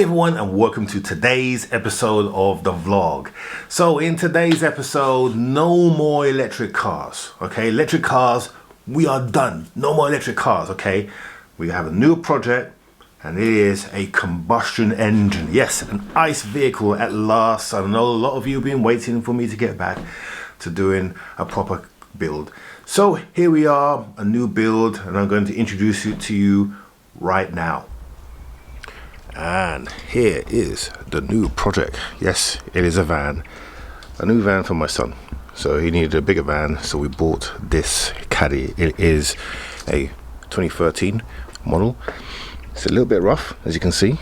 Hey everyone, and welcome to today's episode of the vlog. So in today's episode, no more electric cars, okay? Electric cars, we are done. No more electric cars, okay? We have a new project, and it is a combustion engine. Yes, an ICE vehicle at last. I know a lot of you have been waiting for me to get back to doing a proper build. So here we are, a new build, and I'm going to introduce it to you right now. And here is the new project. Yes, it is a van, a new van for my son. So he needed a bigger van, so we bought this Caddy. It is a 2013 model. It's a little bit rough, as you can see,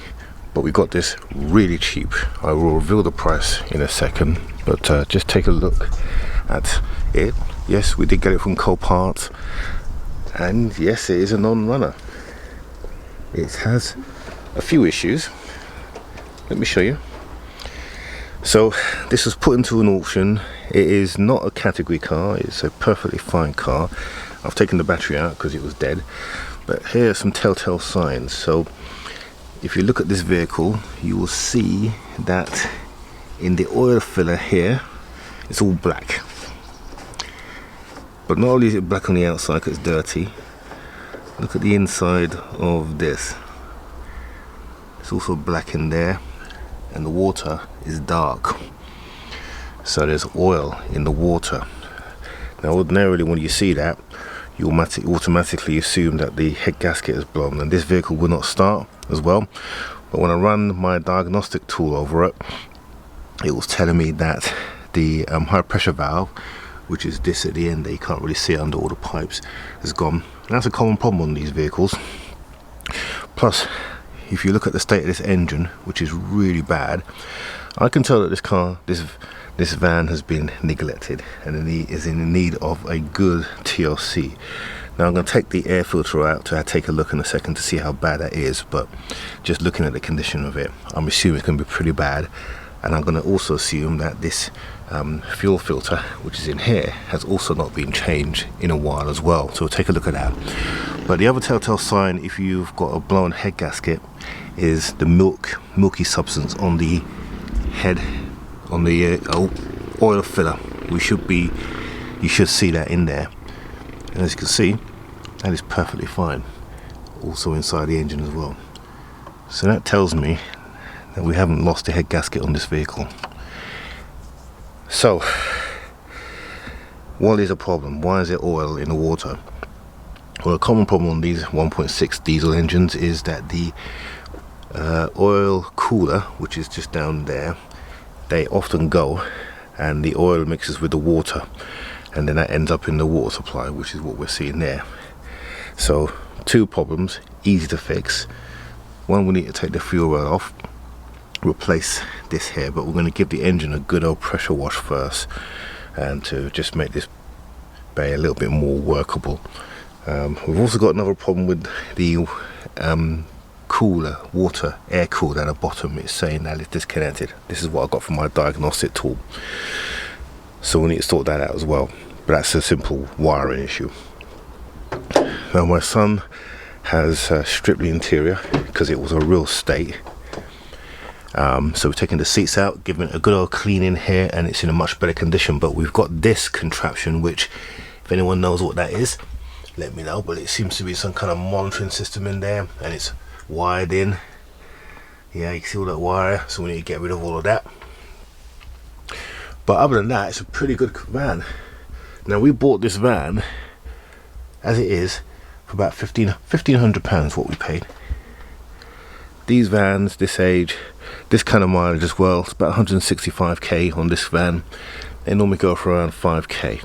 but we got this really cheap. I will reveal the price in a second, but just take a look at it. Yes, we did get it from Copart, and yes, it is a non-runner. It has a few issues. Let me show you. So this was put into an auction. It is not a category car, it's a perfectly fine car. I've taken the battery out because it was dead, but here are some telltale signs. So if you look at this vehicle, you will see that in the oil filler here, it's all black. But not only is it black on the outside because it's dirty, look at the inside of this. It's also black in there, and the water is dark, so there's oil in the water. Now ordinarily when you see that, you automatically assume that the head gasket is blown, and this vehicle will not start as well. But when I run my diagnostic tool over it, it was telling me that the high pressure valve, which is this at the end that you can't really see under all the pipes, is gone. And that's a common problem on these vehicles. Plus, if you look at the state of this engine, which is really bad, I can tell that this van has been neglected and is in need of a good TLC. Now I'm going to take the air filter out to take a look in a second to see how bad that is, but just looking at the condition of it, I'm assuming it's going to be pretty bad. And I'm going to also assume that this fuel filter, which is in here, has also not been changed in a while as well. So we'll take a look at that. But the other telltale sign, if you've got a blown head gasket, is the milky substance on the head, on the oil filler. You should see that in there. And as you can see, that is perfectly fine. Also inside the engine as well. So that tells me that we haven't lost the head gasket on this vehicle. So what is the problem? Why is it oil in the water? Well, a common problem on these 1.6 diesel engines is that the oil cooler, which is just down there, they often go and the oil mixes with the water, and then that ends up in the water supply, which is what we're seeing there. So two problems, easy to fix. One, we need to take the fuel oil off, replace this here, but we're going to give the engine a good old pressure wash first, and to just make this bay a little bit more workable. We've also got another problem with the cooler, air cooler at the bottom. It's saying that it's disconnected. This is what I got from my diagnostic tool, so we need to sort that out as well, but that's a simple wiring issue. Now my son has stripped the interior because it was a real state. So we're taking the seats out, giving it a good old clean in here, and it's in a much better condition. But we've got this contraption, which if anyone knows what that is, let me know. But it seems to be some kind of monitoring system in there, and it's wired in. Yeah, you can see all that wire, so we need to get rid of all of that. But other than that, it's a pretty good van. Now we bought this van as it is for about £1,500 what we paid. These vans this age, this kind of mileage as well, it's about 165k on this van. They normally go for around 5k.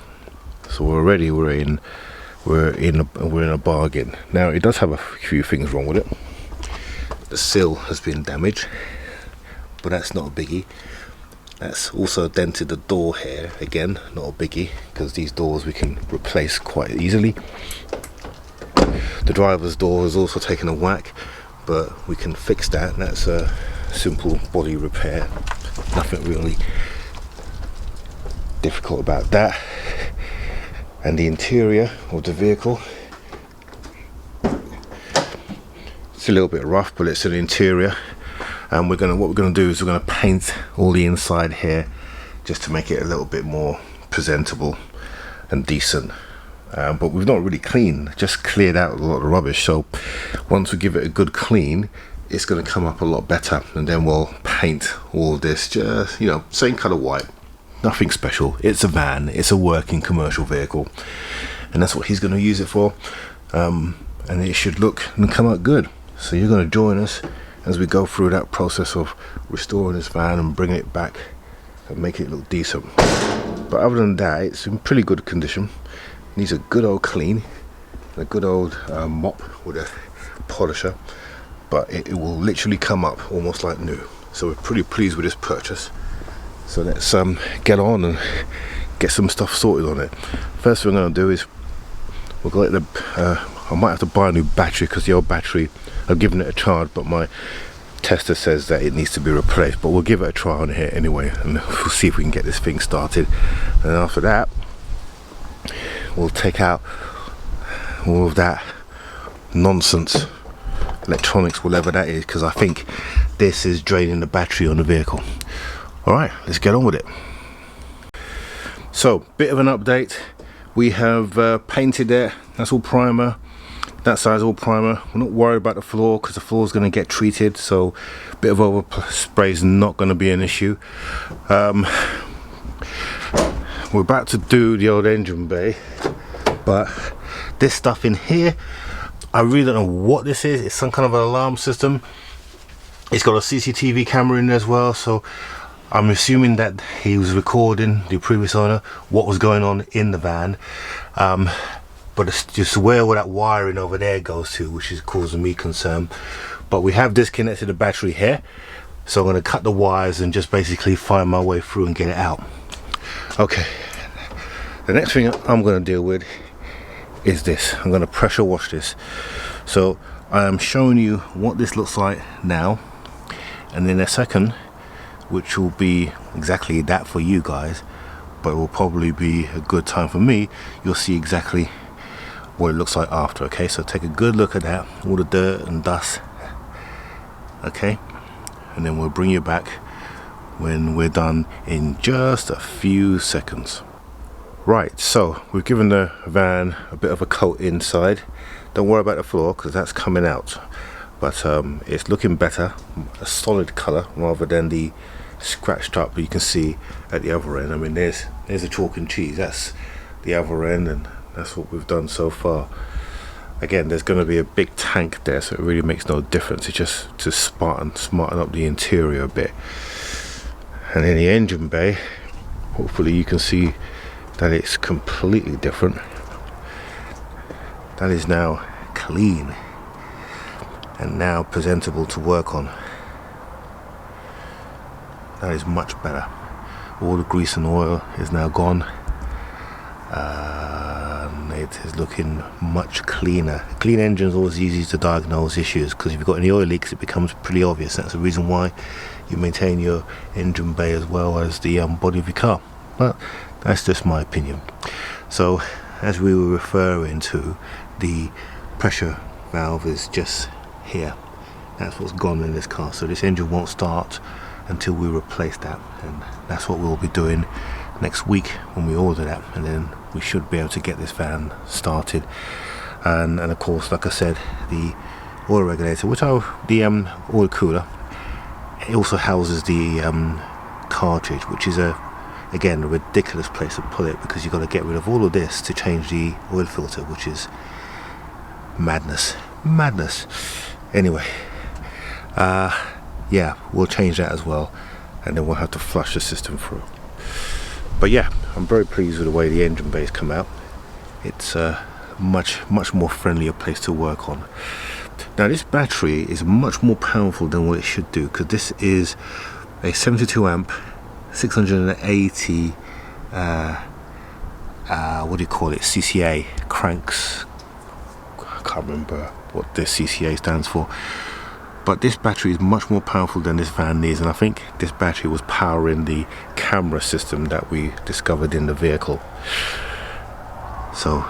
So already we're in a bargain. Now it does have a few things wrong with it. The sill has been damaged, but that's not a biggie. That's also dented the door here, again, not a biggie, because these doors we can replace quite easily. The driver's door has also taken a whack, but we can fix that. That's a simple body repair, nothing really difficult about that. And the interior of the vehicle, it's a little bit rough, but it's an interior. And what we're gonna do is we're gonna paint all the inside here just to make it a little bit more presentable and decent. But we've not really just cleared out a lot of rubbish, so once we give it a good clean, it's going to come up a lot better. And then we'll paint all this just, you know, same color white, nothing special. It's a van, it's a working commercial vehicle, and that's what he's going to use it for. And it should look and come out good. So you're going to join us as we go through that process of restoring this van and bringing it back and making it look decent. But other than that, it's in pretty good condition. Needs a good old clean, a good old mop with a polisher, but it will literally come up almost like new. So we're pretty pleased with this purchase. So let's get on and get some stuff sorted on it. First thing I'm going to do is we'll go let I might have to buy a new battery, because the old battery, I've given it a charge, but my tester says that it needs to be replaced. But we'll give it a try on here anyway, and we'll see if we can get this thing started. And after that, we'll take out all of that nonsense, electronics, whatever that is, because I think this is draining the battery on the vehicle. Alright, let's get on with it. So, bit of an update. We have painted it, that's all primer, that side's all primer. We're not worried about the floor because the floor is going to get treated, so a bit of overspray is not going to be an issue. We're about to do the old engine bay, but this stuff in here, I really don't know what this is. It's some kind of an alarm system. It's got a CCTV camera in there as well, so I'm assuming that he was recording, the previous owner, what was going on in the van. But it's just where all that wiring over there goes to, which is causing me concern. But we have disconnected the battery here, so I'm going to cut the wires and just basically find my way through and get it out. Okay, the next thing I'm going to deal with is this. I'm going to pressure wash this. So I am showing you what this looks like now, and in a second, which will be exactly that for you guys, but it will probably be a good time for me, you'll see exactly what it looks like after. Okay, so take a good look at that, all the dirt and dust. Okay, and then we'll bring you back when we're done in just a few seconds. Right, so we've given the van a bit of a coat inside. Don't worry about the floor because that's coming out, but it's looking better, a solid color rather than the scratched up you can see at the other end. I mean, there's a chalk and cheese, that's the other end, and that's what we've done so far. Again, there's going to be a big tank there, so it really makes no difference. It's just to smarten up the interior a bit. And in the engine bay, hopefully you can see that it's completely different. That is now clean and now presentable to work on. That is much better. All the grease and oil is now gone. It is looking much cleaner. Clean engine is always easy to diagnose issues, because if you've got any oil leaks, it becomes pretty obvious. That's the reason why you maintain your engine bay as well as the body of your car. But that's just my opinion. So, as we were referring to, the pressure valve is just here. That's what's gone in this car. So this engine won't start until we replace that, and that's what we'll be doing next week when we order that, and then we should be able to get this van started. And of course, like I said, the oil regulator, the oil cooler, it also houses the cartridge, which is again a ridiculous place to put it, because you've got to get rid of all of this to change the oil filter, which is madness. Anyway, yeah, we'll change that as well, and then we'll have to flush the system through. But yeah, I'm very pleased with the way the engine bay's come out. It's a much more friendlier place to work on. Now this battery is much more powerful than what it should do, because this is a 72 amp 680 what do you call it, CCA cranks. I can't remember what this CCA stands for, but this battery is much more powerful than this van needs, and I think this battery was powering the camera system that we discovered in the vehicle. So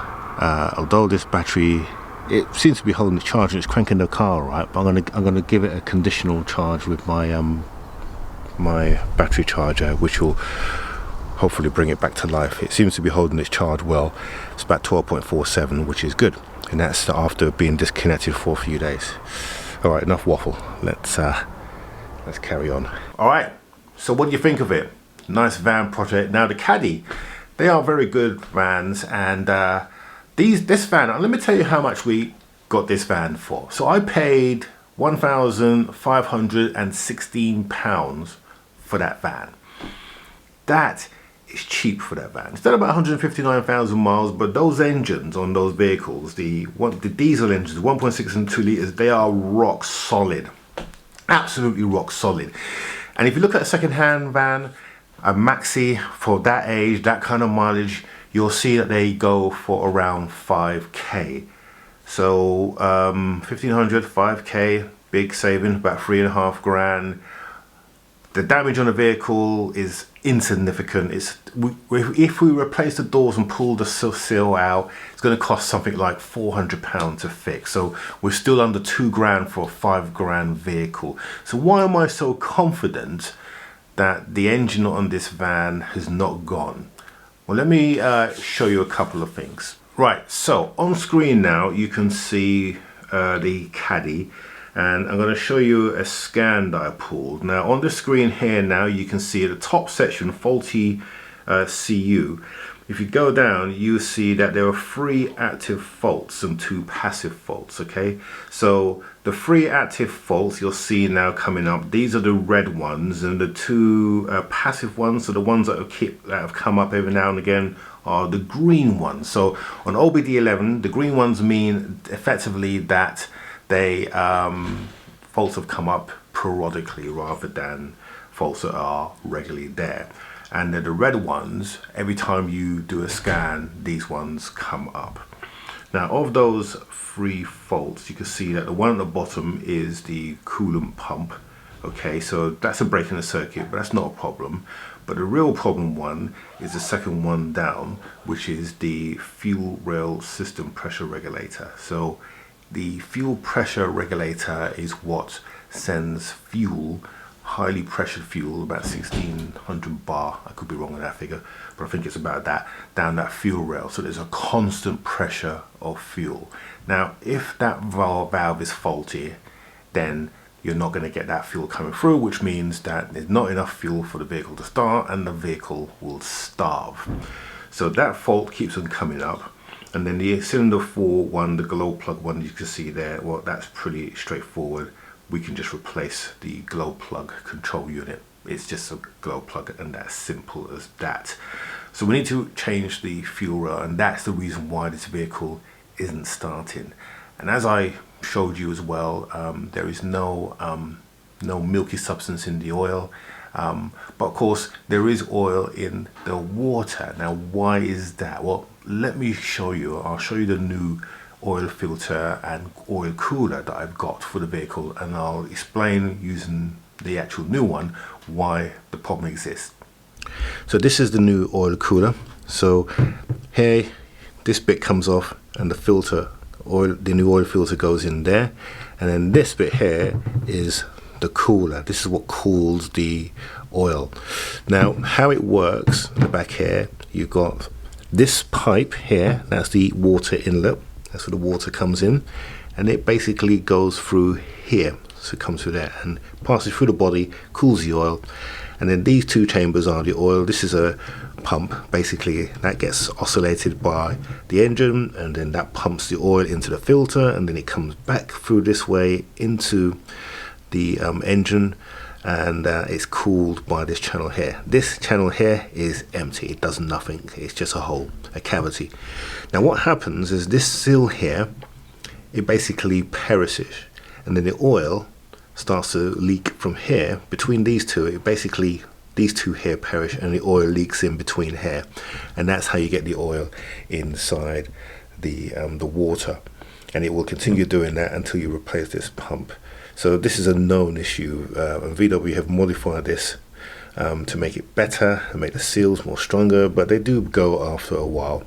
although this battery it seems to be holding the charge and it's cranking the car right, but I'm gonna give it a conditional charge with my my battery charger, which will hopefully bring it back to life. It seems to be holding its charge well. It's about 12.47, which is good, and that's after being disconnected for a few days. All right, enough waffle. Let's carry on. All right, so what do you think of it? Nice van project. Now the Caddy, they are very good vans, and this van, let me tell you how much we got this van for. So I paid £1,516 for that van. That is cheap for that van. It's done about 159,000 miles, but those engines on those vehicles, the diesel engines, 1.6 and 2 litres, they are rock solid. Absolutely rock solid. And if you look at a second-hand van, a Maxi for that age, that kind of mileage, you'll see that they go for around 5k. So 1,500, 5k, big saving, about 3.5 grand. The damage on the vehicle is insignificant. If we replace the doors and pull the sill out, it's going to cost something like £400 to fix. So we're still under 2 grand for a 5 grand vehicle. So why am I so confident that the engine on this van has not gone? Well, let me show you a couple of things. Right, so on screen now you can see the Caddy, and I'm going to show you a scan that I pulled. Now on the screen here now you can see at the top section faulty CU. If you go down, you see that there are 3 active faults and 2 passive faults. Okay, so the 3 active faults you'll see now coming up, these are the red ones, and the 2 passive ones, so the ones that have come up every now and again, are the green ones. So on OBD11, the green ones mean effectively that they faults have come up periodically rather than faults that are regularly there. And then the red ones, every time you do a scan, these ones come up. Now of those 3 faults, you can see that the one at the bottom is the coolant pump. Okay, so that's a break in the circuit, but that's not a problem. But the real problem one is the second one down, which is the fuel rail system pressure regulator. So the fuel pressure regulator is what sends fuel, highly pressured fuel, about 1600 bar, I could be wrong on that figure, but I think it's about that, down that fuel rail. So there's a constant pressure of fuel. Now if that valve is faulty, then you're not going to get that fuel coming through, which means that there's not enough fuel for the vehicle to start and the vehicle will starve. So that fault keeps on coming up. And then the cylinder 4 one, the glow plug one, you can see there, well, that's pretty straightforward. We can just replace the glow plug control unit. It's just a glow plug, and that's simple as that. So we need to change the fuel rail, and that's the reason why this vehicle isn't starting. And as I showed you as well, there is no milky substance in the oil, but of course there is oil in the water. Now why is that? Well, let me show you. I'll show you the new oil filter and oil cooler that I've got for the vehicle, and I'll explain using the actual new one why the problem exists. So this is the new oil cooler. So here this bit comes off and the filter oil, the new oil filter goes in there, and then this bit here is the cooler. This is what cools the oil. Now how it works in the back here, you've got this pipe here, that's the water inlet, that's where the water comes in, and it basically goes through here. So it comes through there and passes through the body, cools the oil, and then these 2 chambers are the oil. This is a pump, basically, that gets oscillated by the engine, and then that pumps the oil into the filter, and then it comes back through this way into the engine, and it's cooled by this channel here. This channel here is empty, it does nothing, it's just a hole, a cavity. Now what happens is this seal here, it basically perishes, and then the oil starts to leak from here between these 2. It basically, these 2 here perish and the oil leaks in between here, and that's how you get the oil inside the water, and it will continue doing that until you replace this pump. So this is a known issue, and VW have modified this to make it better and make the seals more stronger, but they do go after a while,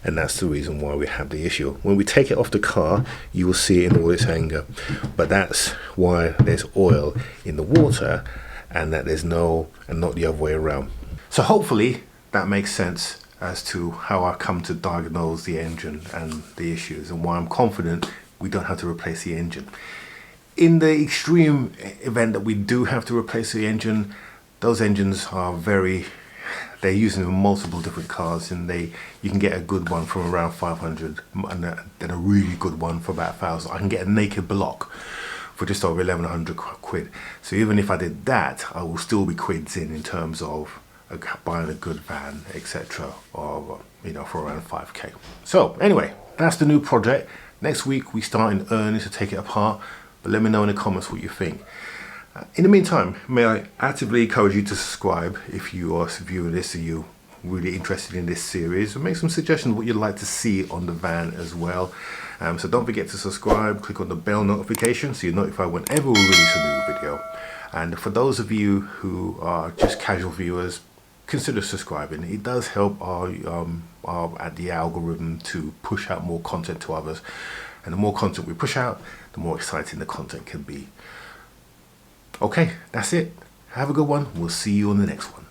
and that's the reason why we have the issue. When we take it off the car, you will see it in all its anger, but that's why there's oil in the water, and that there's no, and not the other way around. So hopefully that makes sense as to how I come to diagnose the engine and the issues, and why I'm confident we don't have to replace the engine. In the extreme event that we do have to replace the engine, those engines are they're using in multiple different cars, and you can get a good one from around 500 and then a really good one for about 1,000. I can get a naked block for just over 1,100 quid. So even if I did that, I will still be quids in terms of buying a good van, etc., or for around 5k. So anyway, that's the new project. Next week we start in earnest to take it apart, but let me know in the comments what you think. In the meantime, may I actively encourage you to subscribe if you are viewing this and you're really interested in this series, and make some suggestions what you'd like to see on the van as well. So don't forget to subscribe, click on the bell notification so you're notified whenever we release a new video. And for those of you who are just casual viewers, consider subscribing. It does help the algorithm to push out more content to others, and the more content we push out, the more exciting the content can be. Okay, that's it. Have a good one. We'll see you on the next one.